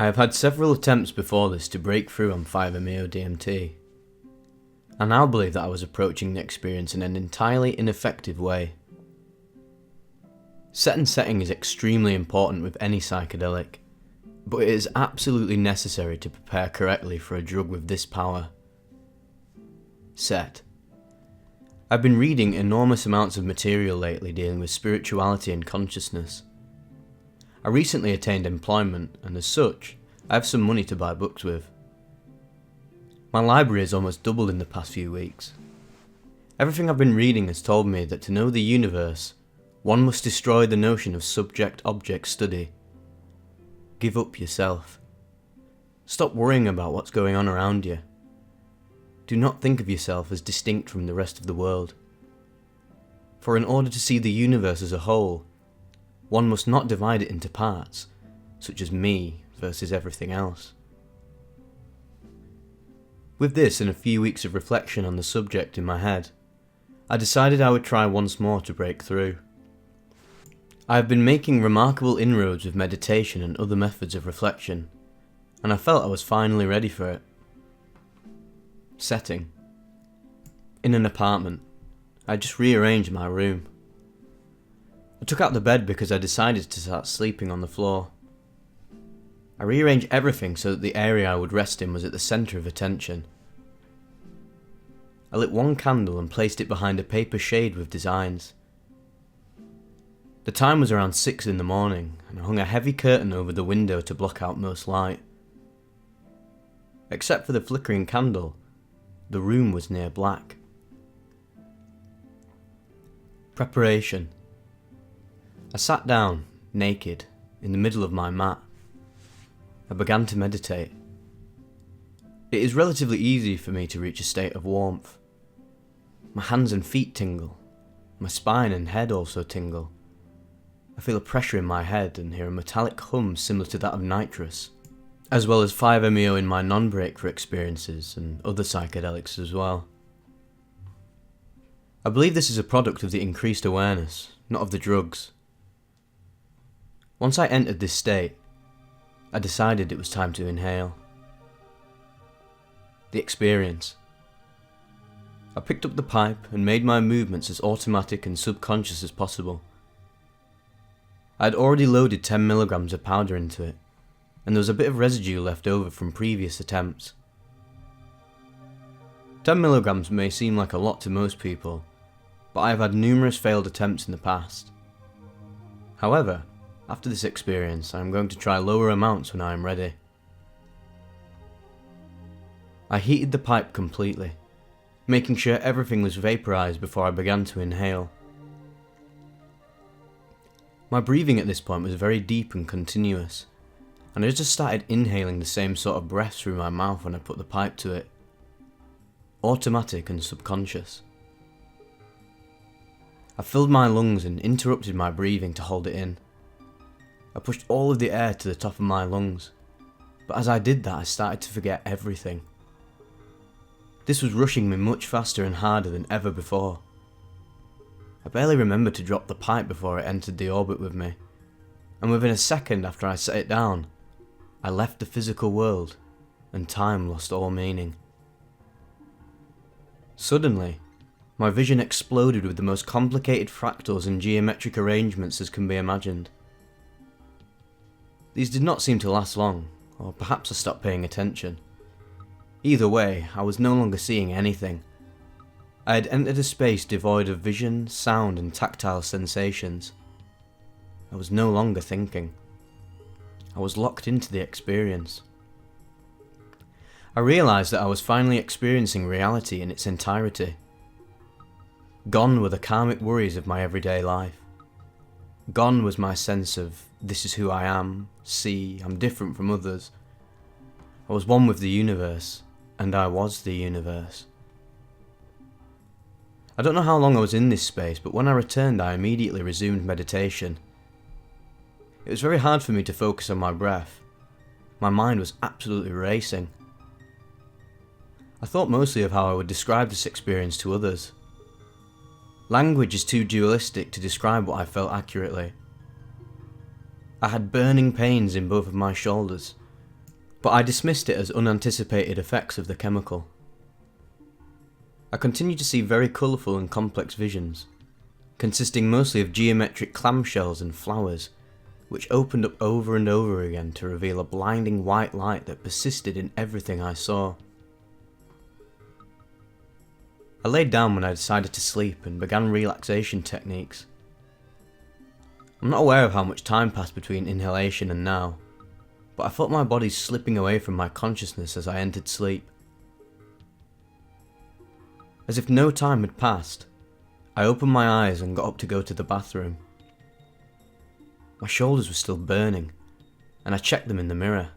I have had several attempts before this to break through on 5-MeO DMT. I now believe that I was approaching the experience in an entirely ineffective way. Set and setting is extremely important with any psychedelic, but it is absolutely necessary to prepare correctly for a drug with this power. Set. I've been reading enormous amounts of material lately dealing with spirituality and consciousness. I recently attained employment, and as such, I have some money to buy books with. My library has almost doubled in the past few weeks. Everything I've been reading has told me that to know the universe, one must destroy the notion of subject-object study. Give up yourself. Stop worrying about what's going on around you. Do not think of yourself as distinct from the rest of the world. For in order to see the universe as a whole, one must not divide it into parts, such as me versus everything else. With this and a few weeks of reflection on the subject in my head, I decided I would try once more to break through. I have been making remarkable inroads with meditation and other methods of reflection, and I felt I was finally ready for it. Setting. In an apartment. I just rearranged my room. I took out the bed because I decided to start sleeping on the floor. I rearranged everything so that the area I would rest in was at the centre of attention. I lit one candle and placed it behind a paper shade with designs. The time was around 6 in the morning, and I hung a heavy curtain over the window to block out most light. Except for the flickering candle, the room was near black. Preparation. I sat down, naked, in the middle of my mat. I began to meditate. It is relatively easy for me to reach a state of warmth. My hands and feet tingle. My spine and head also tingle. I feel a pressure in my head and hear a metallic hum similar to that of nitrous, as well as 5-MeO in my non-breakthrough experiences and other psychedelics as well. I believe this is a product of the increased awareness, not of the drugs. Once I entered this state, I decided it was time to inhale. The experience. I picked up the pipe and made my movements as automatic and subconscious as possible. I had already loaded 10 milligrams of powder into it, and there was a bit of residue left over from previous attempts. 10 milligrams may seem like a lot to most people, but I have had numerous failed attempts in the past. However, after this experience, I am going to try lower amounts when I am ready. I heated the pipe completely, making sure everything was vaporized before I began to inhale. My breathing at this point was very deep and continuous, and I just started inhaling the same sort of breaths through my mouth when I put the pipe to it. Automatic and subconscious. I filled my lungs and interrupted my breathing to hold it in. I pushed all of the air to the top of my lungs, but as I did that I started to forget everything. This was rushing me much faster and harder than ever before. I barely remembered to drop the pipe before it entered the orbit with me, and within a second after I set it down, I left the physical world, and time lost all meaning. Suddenly, my vision exploded with the most complicated fractals and geometric arrangements as can be imagined. These did not seem to last long, or perhaps I stopped paying attention. Either way, I was no longer seeing anything. I had entered a space devoid of vision, sound and tactile sensations. I was no longer thinking. I was locked into the experience. I realised that I was finally experiencing reality in its entirety. Gone were the karmic worries of my everyday life. Gone was my sense of, this is who I am, see, I'm different from others. I was one with the universe, and I was the universe. I don't know how long I was in this space, but when I returned I immediately resumed meditation. It was very hard for me to focus on my breath. My mind was absolutely racing. I thought mostly of how I would describe this experience to others. Language is too dualistic to describe what I felt accurately. I had burning pains in both of my shoulders, but I dismissed it as unanticipated effects of the chemical. I continued to see very colourful and complex visions, consisting mostly of geometric clamshells and flowers, which opened up over and over again to reveal a blinding white light that persisted in everything I saw. I laid down when I decided to sleep and began relaxation techniques. I'm not aware of how much time passed between inhalation and now, but I felt my body slipping away from my consciousness as I entered sleep. As if no time had passed, I opened my eyes and got up to go to the bathroom. My shoulders were still burning, and I checked them in the mirror.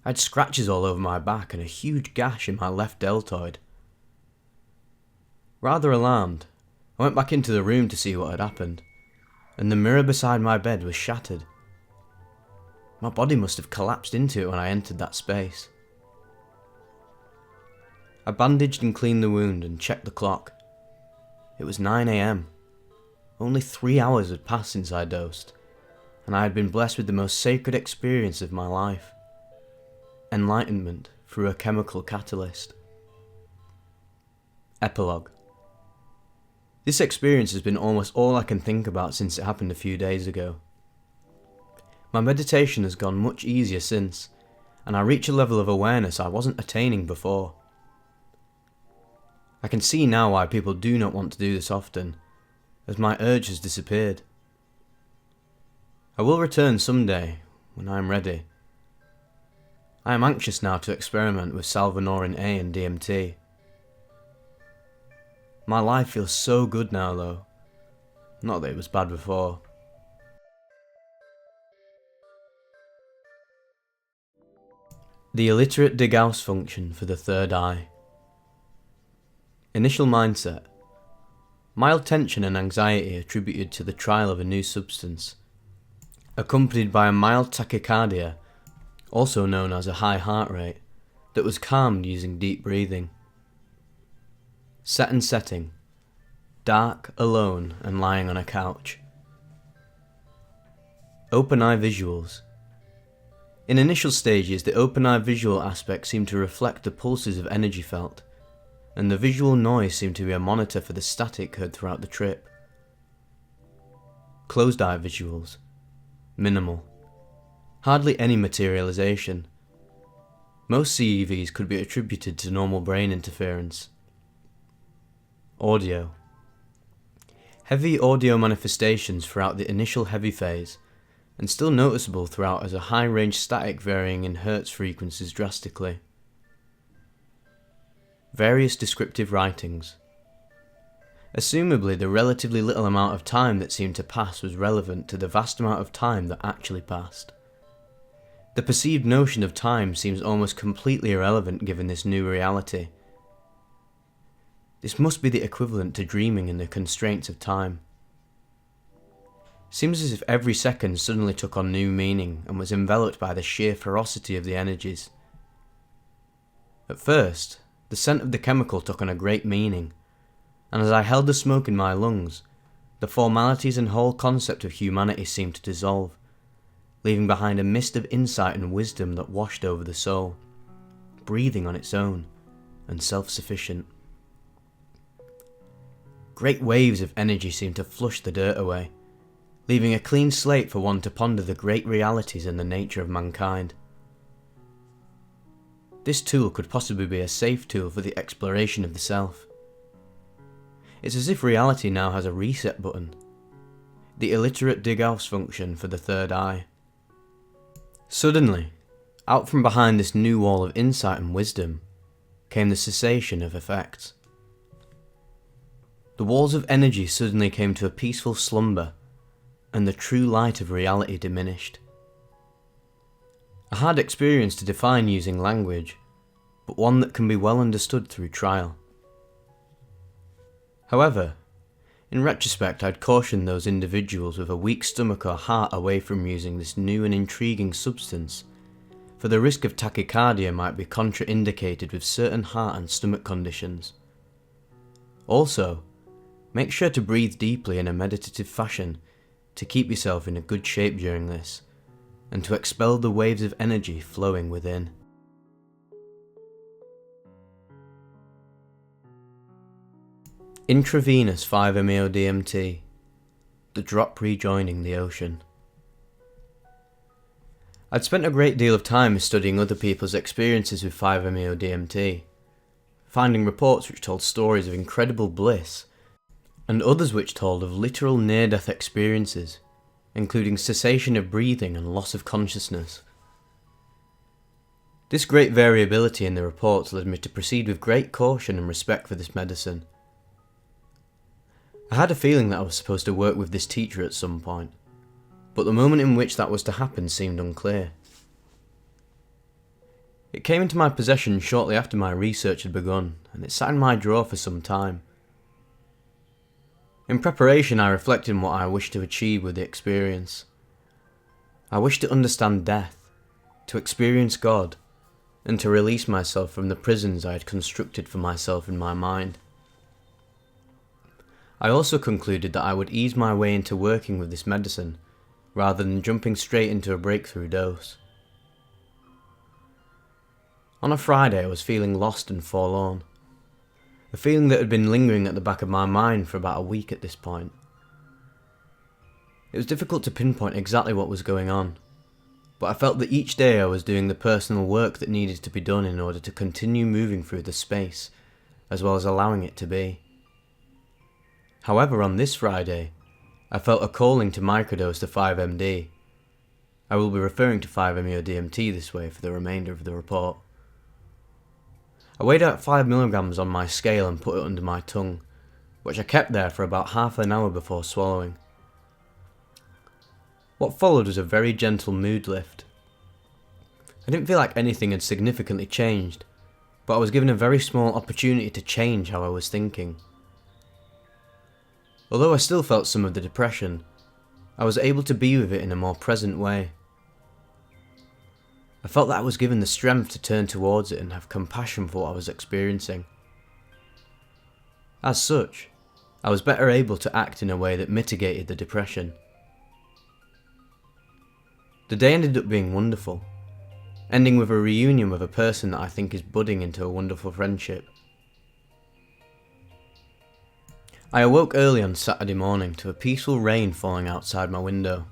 I had scratches all over my back and a huge gash in my left deltoid. Rather alarmed, I went back into the room to see what had happened, and the mirror beside my bed was shattered. My body must have collapsed into it when I entered that space. I bandaged and cleaned the wound and checked the clock. It was 9 AM. Only 3 hours had passed since I dosed, and I had been blessed with the most sacred experience of my life. Enlightenment through a chemical catalyst. Epilogue. This experience has been almost all I can think about since it happened a few days ago. My meditation has gone much easier since, and I reach a level of awareness I wasn't attaining before. I can see now why people do not want to do this often, as my urge has disappeared. I will return someday, when I am ready. I am anxious now to experiment with Salvinorin A and DMT. My life feels so good now though, not that it was bad before. The illiterate Degauss function for the third eye. Initial mindset. Mild tension and anxiety attributed to the trial of a new substance, accompanied by a mild tachycardia, also known as a high heart rate, that was calmed using deep breathing. Set and setting. Dark, alone, and lying on a couch. Open eye visuals. In initial stages, the open eye visual aspect seemed to reflect the pulses of energy felt, and the visual noise seemed to be a monitor for the static heard throughout the trip. Closed eye visuals. Minimal. Hardly any materialization. Most CEVs could be attributed to normal brain interference. Audio. Heavy audio manifestations throughout the initial heavy phase, and still noticeable throughout as a high-range static varying in hertz frequencies drastically. Various descriptive writings. Assumably the relatively little amount of time that seemed to pass was relevant to the vast amount of time that actually passed. The perceived notion of time seems almost completely irrelevant given this new reality. This must be the equivalent to dreaming in the constraints of time. Seems as if every second suddenly took on new meaning and was enveloped by the sheer ferocity of the energies. At first, the scent of the chemical took on a great meaning, and as I held the smoke in my lungs, the formalities and whole concept of humanity seemed to dissolve, leaving behind a mist of insight and wisdom that washed over the soul, breathing on its own, and self-sufficient. Great waves of energy seemed to flush the dirt away, leaving a clean slate for one to ponder the great realities and the nature of mankind. This tool could possibly be a safe tool for the exploration of the self. It's as if reality now has a reset button, the illiterate Degauss function for the third eye. Suddenly, out from behind this new wall of insight and wisdom, came the cessation of effects. The walls of energy suddenly came to a peaceful slumber, and the true light of reality diminished. A hard experience to define using language, but one that can be well understood through trial. However, in retrospect I'd caution those individuals with a weak stomach or heart away from using this new and intriguing substance, for the risk of tachycardia might be contraindicated with certain heart and stomach conditions. Also, make sure to breathe deeply in a meditative fashion to keep yourself in a good shape during this, and to expel the waves of energy flowing within. Intravenous 5-MeO DMT, the drop rejoining the ocean. I'd spent a great deal of time studying other people's experiences with 5-MeO DMT, finding reports which told stories of incredible bliss, and others which told of literal near-death experiences, including cessation of breathing and loss of consciousness. This great variability in the reports led me to proceed with great caution and respect for this medicine. I had a feeling that I was supposed to work with this teacher at some point, but the moment in which that was to happen seemed unclear. It came into my possession shortly after my research had begun, and it sat in my drawer for some time. In preparation, I reflected on what I wished to achieve with the experience. I wished to understand death, to experience God, and to release myself from the prisons I had constructed for myself in my mind. I also concluded that I would ease my way into working with this medicine, rather than jumping straight into a breakthrough dose. On a Friday, I was feeling lost and forlorn. A feeling that had been lingering at the back of my mind for about a week at this point. It was difficult to pinpoint exactly what was going on, but I felt that each day I was doing the personal work that needed to be done in order to continue moving through the space, as well as allowing it to be. However, on this Friday, I felt a calling to microdose the 5-MD. I will be referring to 5-MeO DMT this way for the remainder of the report. I weighed out 5 milligrams on my scale and put it under my tongue, which I kept there for about half an hour before swallowing. What followed was a very gentle mood lift. I didn't feel like anything had significantly changed, but I was given a very small opportunity to change how I was thinking. Although I still felt some of the depression, I was able to be with it in a more present way. I felt that I was given the strength to turn towards it and have compassion for what I was experiencing. As such, I was better able to act in a way that mitigated the depression. The day ended up being wonderful, ending with a reunion with a person that I think is budding into a wonderful friendship. I awoke early on Saturday morning to a peaceful rain falling outside my window.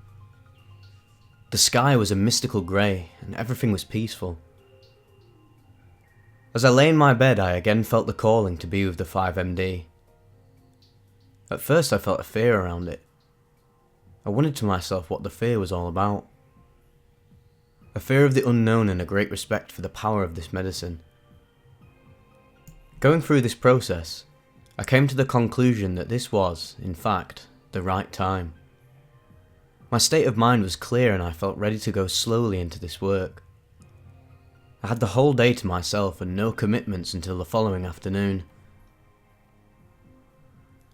The sky was a mystical grey, and everything was peaceful. As I lay in my bed, I again felt the calling to be with the 5-MD. At first I felt a fear around it. I wondered to myself what the fear was all about. A fear of the unknown and a great respect for the power of this medicine. Going through this process, I came to the conclusion that this was, in fact, the right time. My state of mind was clear and I felt ready to go slowly into this work. I had the whole day to myself and no commitments until the following afternoon.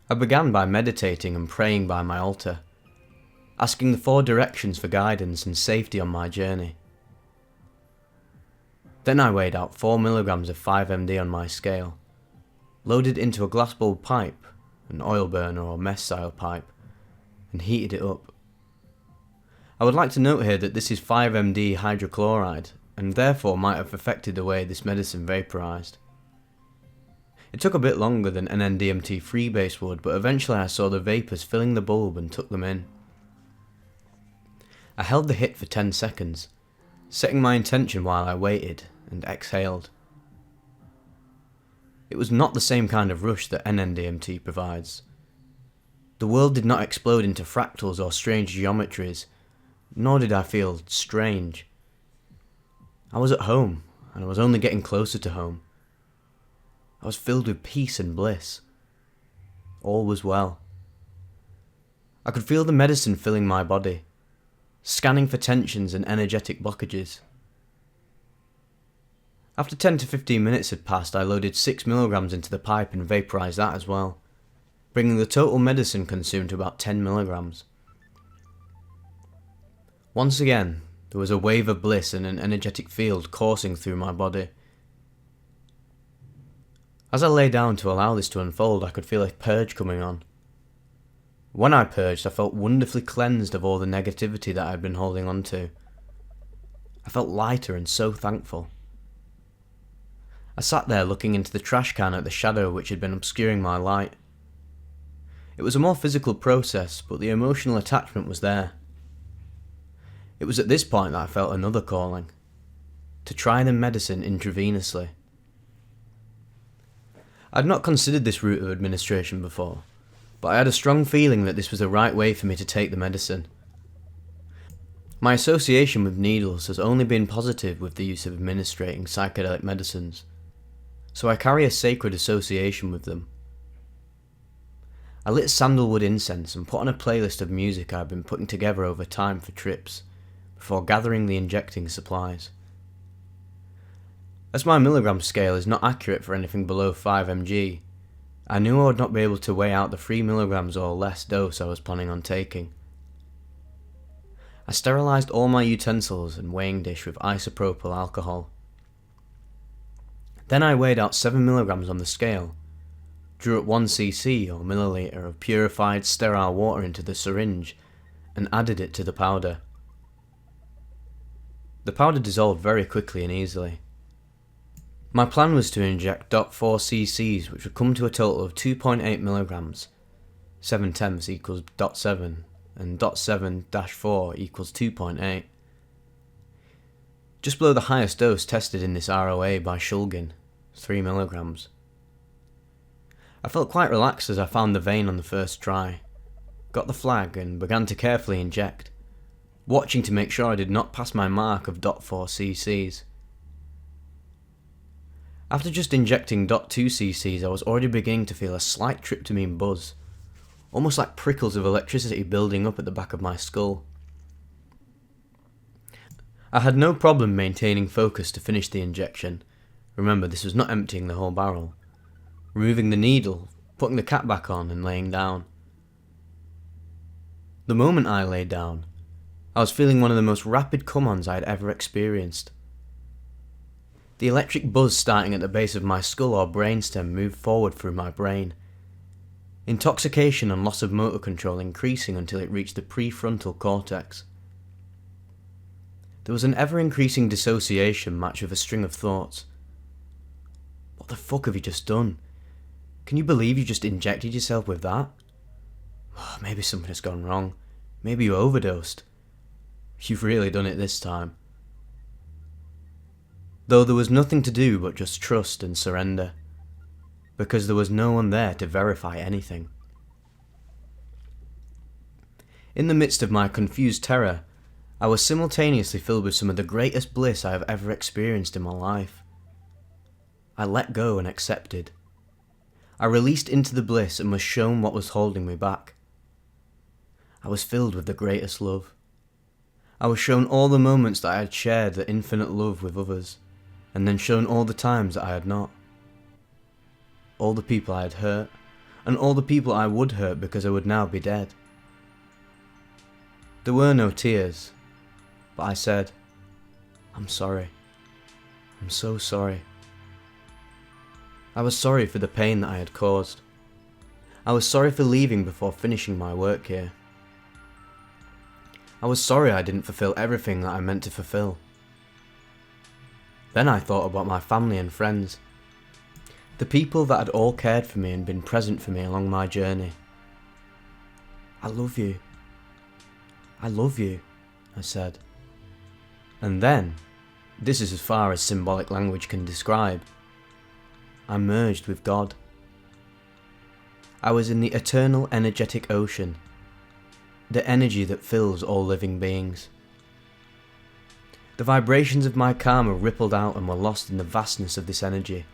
I began by meditating and praying by my altar, asking the 4 directions for guidance and safety on my journey. Then I weighed out 4 milligrams of 5-MD on my scale, loaded into a glass bulb pipe, an oil burner or mess style pipe, and heated it up. I would like to note here that this is 5-MD hydrochloride, and therefore might have affected the way this medicine vaporized. It took a bit longer than NN-DMT freebase would, but eventually I saw the vapors filling the bulb and took them in. I held the hit for 10 seconds, setting my intention while I waited, and exhaled. It was not the same kind of rush that NN-DMT provides. The world did not explode into fractals or strange geometries, nor did I feel strange. I was at home, and I was only getting closer to home. I was filled with peace and bliss. All was well. I could feel the medicine filling my body, scanning for tensions and energetic blockages. After 10 to 15 minutes had passed, I loaded 6 milligrams into the pipe and vaporized that as well, bringing the total medicine consumed to about 10 milligrams. Once again, there was a wave of bliss and an energetic field coursing through my body. As I lay down to allow this to unfold, I could feel a purge coming on. When I purged, I felt wonderfully cleansed of all the negativity that I had been holding on to, I felt lighter and so thankful. I sat there looking into the trash can at the shadow which had been obscuring my light. It was a more physical process, but the emotional attachment was there. It was at this point that I felt another calling. To try the medicine intravenously. I had not considered this route of administration before, but I had a strong feeling that this was the right way for me to take the medicine. My association with needles has only been positive with the use of administrating psychedelic medicines, so I carry a sacred association with them. I lit sandalwood incense and put on a playlist of music I had been putting together over time for trips, before gathering the injecting supplies. As my milligram scale is not accurate for anything below 5 mg, I knew I would not be able to weigh out the 3 milligrams or less dose I was planning on taking. I sterilised all my utensils and weighing dish with isopropyl alcohol. Then I weighed out 7 milligrams on the scale, drew up 1 cc or milliliter of purified sterile water into the syringe, and added it to the powder. The powder dissolved very quickly and easily. My plan was to inject 0.4 cc's, which would come to a total of 2.8 milligrams, 7/10 equals 0.7, and 0.7-4 equals 2.8. Just below the highest dose tested in this ROA by Shulgin, 3 milligrams. I felt quite relaxed as I found the vein on the first try, got the flag and began to carefully inject, watching to make sure I did not pass my mark of 0.4 cc's. After just injecting 0.2 cc's, I was already beginning to feel a slight tryptamine buzz, almost like prickles of electricity building up at the back of my skull. I had no problem maintaining focus to finish the injection. Remember, this was not emptying the whole barrel. Removing the needle, putting the cap back on and laying down. The moment I lay down, I was feeling one of the most rapid come-ons I had ever experienced. The electric buzz starting at the base of my skull or brainstem moved forward through my brain. Intoxication and loss of motor control increasing until it reached the prefrontal cortex. There was an ever-increasing dissociation matched with a string of thoughts. What the fuck have you just done? Can you believe you just injected yourself with that? Maybe something has gone wrong. Maybe you overdosed. You've really done it this time. Though there was nothing to do but just trust and surrender, because there was no one there to verify anything. In the midst of my confused terror, I was simultaneously filled with some of the greatest bliss I have ever experienced in my life. I let go and accepted. I released into the bliss and was shown what was holding me back. I was filled with the greatest love. I was shown all the moments that I had shared the infinite love with others, and then shown all the times that I had not. All the people I had hurt, and all the people I would hurt because I would now be dead. There were no tears, but I said, I'm sorry. I'm so sorry. I was sorry for the pain that I had caused. I was sorry for leaving before finishing my work here. I was sorry I didn't fulfill everything that I meant to fulfill. Then I thought about my family and friends, the people that had all cared for me and been present for me along my journey. I love you. I love you, I said. And then, this is as far as symbolic language can describe, I merged with God. I was in the eternal energetic ocean, the energy that fills all living beings. The vibrations of my karma rippled out and were lost in the vastness of this energy.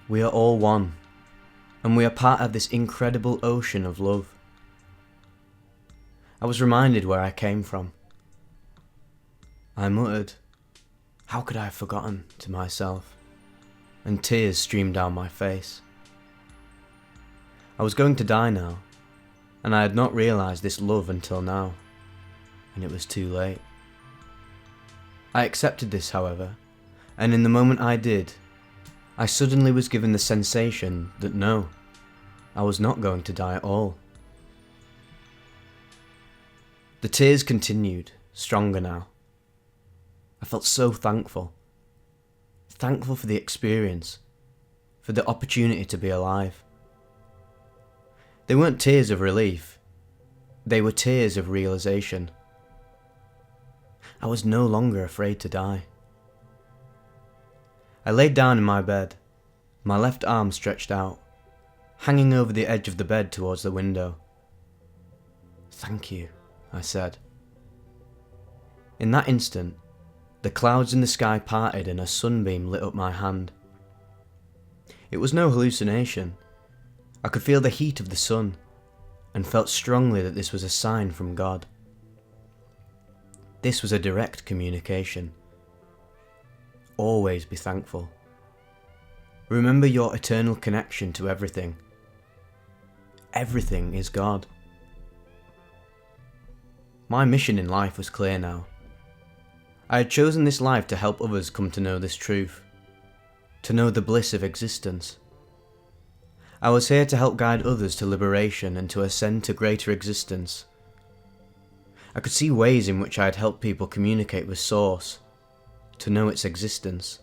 We are all one, and we are part of this incredible ocean of love. I was reminded where I came from. I muttered, "How could I have forgotten?" to myself, and tears streamed down my face. I was going to die now, and I had not realised this love until now, and it was too late. I accepted this, however, and in the moment I did, I suddenly was given the sensation that no, I was not going to die at all. The tears continued, stronger now, I felt so thankful. Thankful for the experience, for the opportunity to be alive. They weren't tears of relief, they were tears of realization. I was no longer afraid to die. I laid down in my bed, my left arm stretched out, hanging over the edge of the bed towards the window. "Thank you," I said. In that instant, the clouds in the sky parted and a sunbeam lit up my hand. It was no hallucination. I could feel the heat of the sun, and felt strongly that this was a sign from God. This was a direct communication. Always be thankful. Remember your eternal connection to everything. Everything is God. My mission in life was clear now. I had chosen this life to help others come to know this truth, to know the bliss of existence. I was here to help guide others to liberation and to ascend to greater existence. I could see ways in which I had helped people communicate with Source, to know its existence.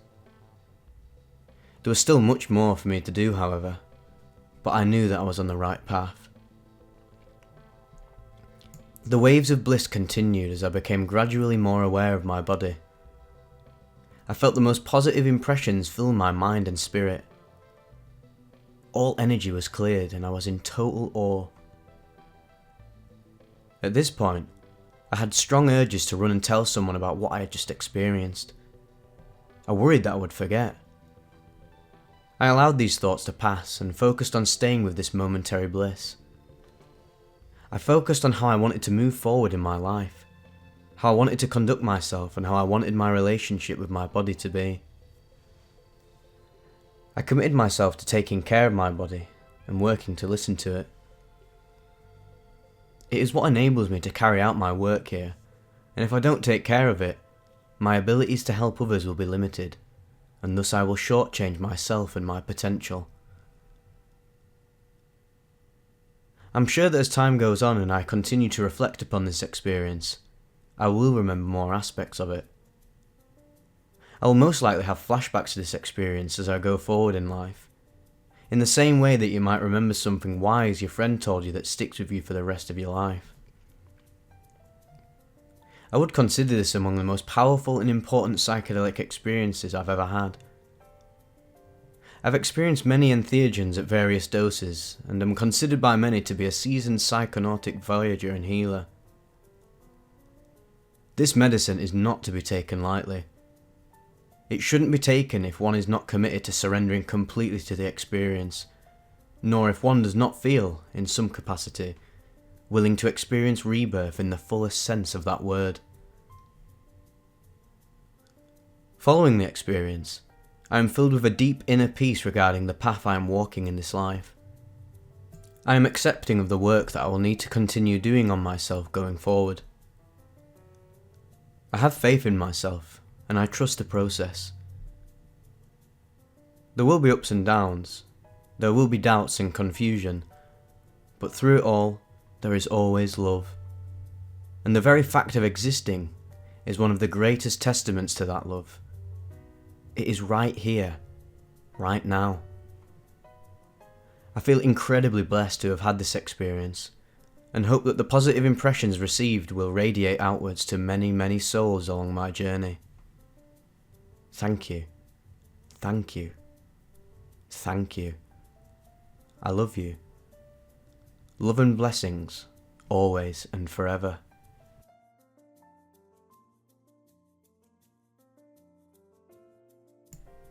There was still much more for me to do, however, but I knew that I was on the right path. The waves of bliss continued as I became gradually more aware of my body. I felt the most positive impressions fill my mind and spirit. All energy was cleared and I was in total awe. At this point, I had strong urges to run and tell someone about what I had just experienced. I worried that I would forget. I allowed these thoughts to pass and focused on staying with this momentary bliss. I focused on how I wanted to move forward in my life, how I wanted to conduct myself and how I wanted my relationship with my body to be. I committed myself to taking care of my body and working to listen to it. It is what enables me to carry out my work here, and if I don't take care of it, my abilities to help others will be limited, and thus I will shortchange myself and my potential. I'm sure that as time goes on and I continue to reflect upon this experience, I will remember more aspects of it. I will most likely have flashbacks to this experience as I go forward in life, in the same way that you might remember something wise your friend told you that sticks with you for the rest of your life. I would consider this among the most powerful and important psychedelic experiences I've ever had. I've experienced many entheogens at various doses, and am considered by many to be a seasoned psychonautic voyager and healer. This medicine is not to be taken lightly. It shouldn't be taken if one is not committed to surrendering completely to the experience, nor if one does not feel, in some capacity, willing to experience rebirth in the fullest sense of that word. Following the experience, I am filled with a deep inner peace regarding the path I am walking in this life. I am accepting of the work that I will need to continue doing on myself going forward. I have faith in myself, and I trust the process. There will be ups and downs, there will be doubts and confusion, but through it all, there is always love. And the very fact of existing is one of the greatest testaments to that love. It is right here, right now. I feel incredibly blessed to have had this experience, and hope that the positive impressions received will radiate outwards to many, many souls along my journey. Thank you. Thank you. Thank you. I love you. Love and blessings, always and forever.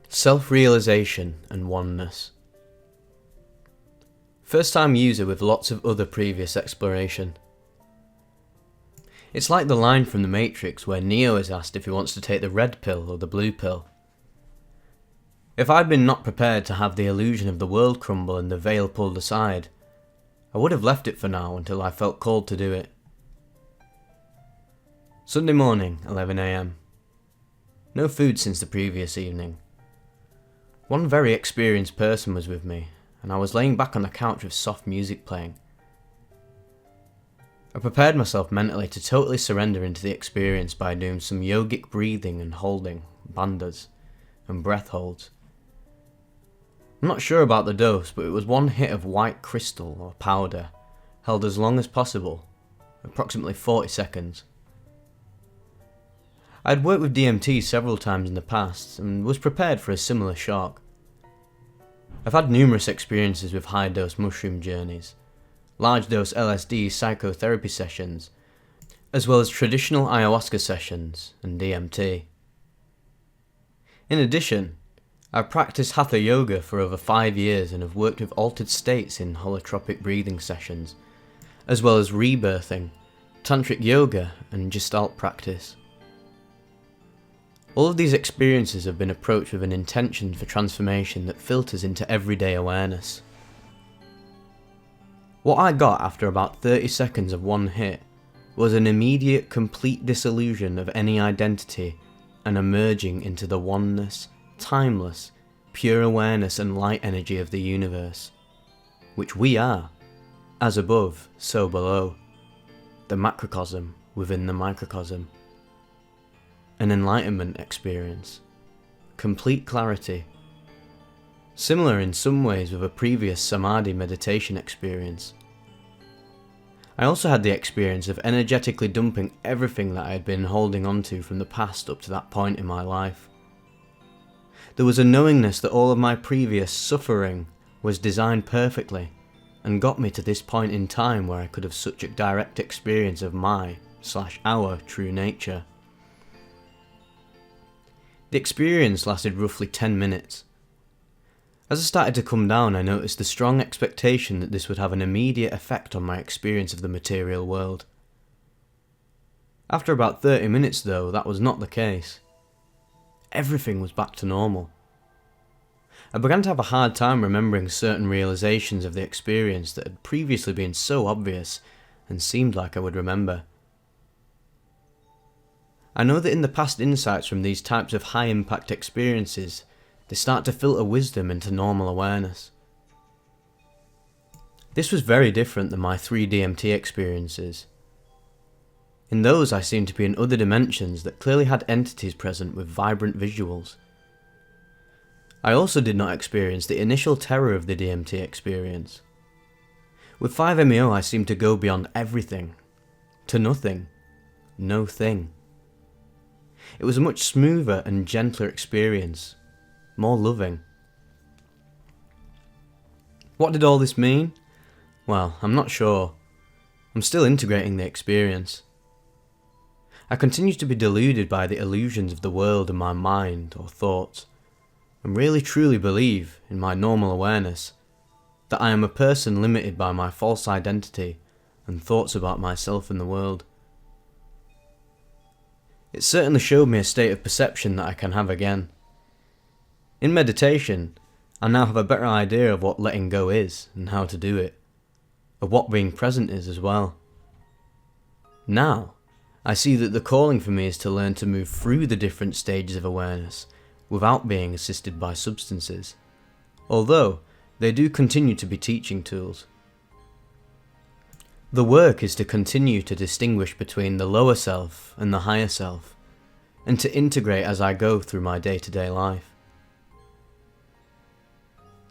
Self-realization and oneness. First time user with lots of other previous exploration. It's like the line from The Matrix where Neo is asked if he wants to take the red pill or the blue pill. If I'd been not prepared to have the illusion of the world crumble and the veil pulled aside, I would have left it for now until I felt called to do it. Sunday morning, 11 AM. No food since the previous evening. One very experienced person was with me, and I was laying back on the couch with soft music playing. I prepared myself mentally to totally surrender into the experience by doing some yogic breathing and holding, bandhas, and breath holds. I'm not sure about the dose, but it was one hit of white crystal or powder, held as long as possible, approximately 40 seconds. I'd worked with DMT several times in the past and was prepared for a similar shock. I've had numerous experiences with high-dose mushroom journeys, large-dose LSD psychotherapy sessions, as well as traditional ayahuasca sessions and DMT. In addition, I've practiced Hatha Yoga for over 5 years and have worked with altered states in holotropic breathing sessions, as well as rebirthing, tantric yoga and gestalt practice. All of these experiences have been approached with an intention for transformation that filters into everyday awareness. What I got after about 30 seconds of one hit was an immediate complete disillusion of any identity and emerging into the oneness, timeless, pure awareness and light energy of the universe, which we are, as above, so below, the macrocosm within the microcosm. An enlightenment experience, complete clarity, similar in some ways with a previous samadhi meditation experience. I also had the experience of energetically dumping everything that I had been holding onto from the past up to that point in my life. There was a knowingness that all of my previous suffering was designed perfectly and got me to this point in time where I could have such a direct experience of our true nature. The experience lasted roughly 10 minutes. As I started to come down, I noticed the strong expectation that this would have an immediate effect on my experience of the material world. After about 30 minutes though, that was not the case. Everything was back to normal. I began to have a hard time remembering certain realizations of the experience that had previously been so obvious and seemed like I would remember. I know that in the past insights from these types of high-impact experiences, they start to filter wisdom into normal awareness. This was very different than my 3 DMT experiences. In those I seemed to be in other dimensions that clearly had entities present with vibrant visuals. I also did not experience the initial terror of the DMT experience. With 5-MeO I seemed to go beyond everything, to nothing, no thing. It was a much smoother and gentler experience, more loving. What did all this mean? Well, I'm not sure. I'm still integrating the experience. I continue to be deluded by the illusions of the world and my mind or thoughts, and really truly believe, in my normal awareness, that I am a person limited by my false identity and thoughts about myself and the world. It certainly showed me a state of perception that I can have again. In meditation, I now have a better idea of what letting go is and how to do it, of what being present is as well. Now, I see that the calling for me is to learn to move through the different stages of awareness without being assisted by substances, although they do continue to be teaching tools. The work is to continue to distinguish between the lower self and the higher self, and to integrate as I go through my day-to-day life.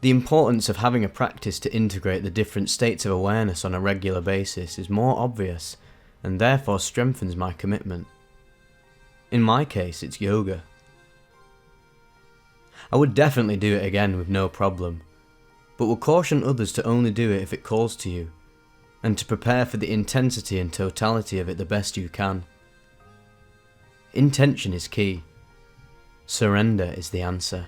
The importance of having a practice to integrate the different states of awareness on a regular basis is more obvious, and therefore strengthens my commitment. In my case, it's yoga. I would definitely do it again with no problem, but will caution others to only do it if it calls to you, and to prepare for the intensity and totality of it the best you can. Intention is key. Surrender is the answer.